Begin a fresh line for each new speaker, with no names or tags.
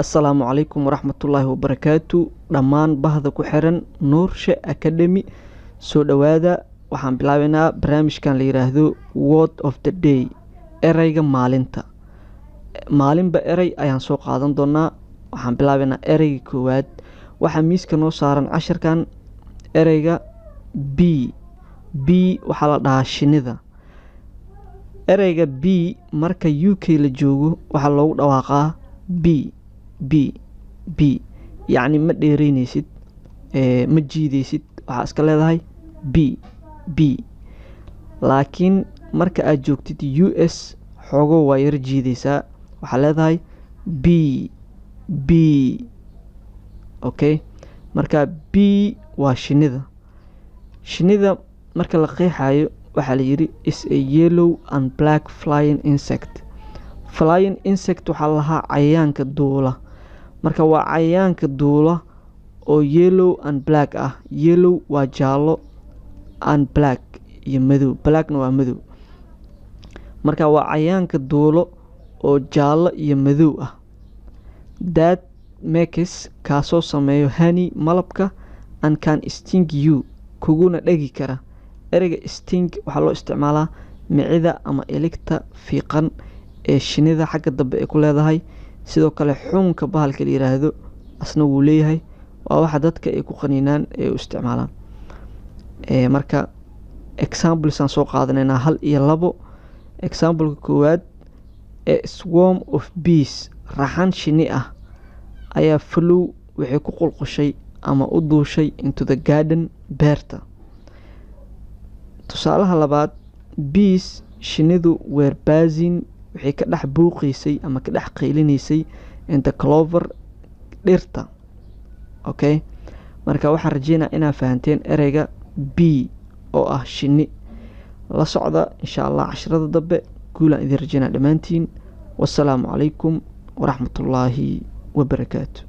Assalaamu calaykum waraxmatullaahi wabarakaatu dhammaan bahda ku xiran Nuurshe Academy soo dhawaada waxaan bilaabaynaa barnaamijkan la yiraahdo Word of the Day erayga maalinta maalinba eray ayaan soo qaadan doonaa waxaan bilaabaynaa erayga koowaad waxa miiska noo saaran casharkan erayga b waxa la dhahaa shinida erayga b marka UK la joogo waxa loogu dhawaaqaa b يعني ما دheereyneysid ma jiideysid waxa iska leedahay b laakiin marka aad joogtid US xogo waa yar jiideysaa waxa leedahay b okay marka b waa shinida marka la qeexayo waxa la yiri is a yellow and black flying insect waxa lahaa cayayaanka duula marka waa cayayaanka duula oo yellow and black ah yellow waa jaalo and black iyo madow blackna waa madow marka waa cayayaanka duulo oo jaalo iyo madow ah that makes kaasoo sameeyo honey malabka and can sting you kuguna dhagi kara ereyga sting waxaa loo isticmaalaa micida ama iligta fiiqan ee shinida xagga dambe ay ku leedahay sidoo kale xunka bahalka la yiraahdo asna wuu leeyahay waa waxa dadka ay ku qaniinaan ee u isticmaalaan marka examples aan soo qaadanaynaa 1 iyo 2 example koowaad swarm of bees raxan shini ah ayaa flew waxay ku qulqushay ama u duushay into the garden beerta tusaalaha labaad bees shinidu were buzzing waxay ka dhex buuqaysay ama ka dhex qeylinaysay inta clover dhirta okay marka waxaan rajeynaa inaad fahanteen ereyga b oo ah shini la socda insha Allah casharada dambe guulaan idin rajeynaa dhamaantiin wassalaamu calaykum waraxmatullaahi wabarakaatu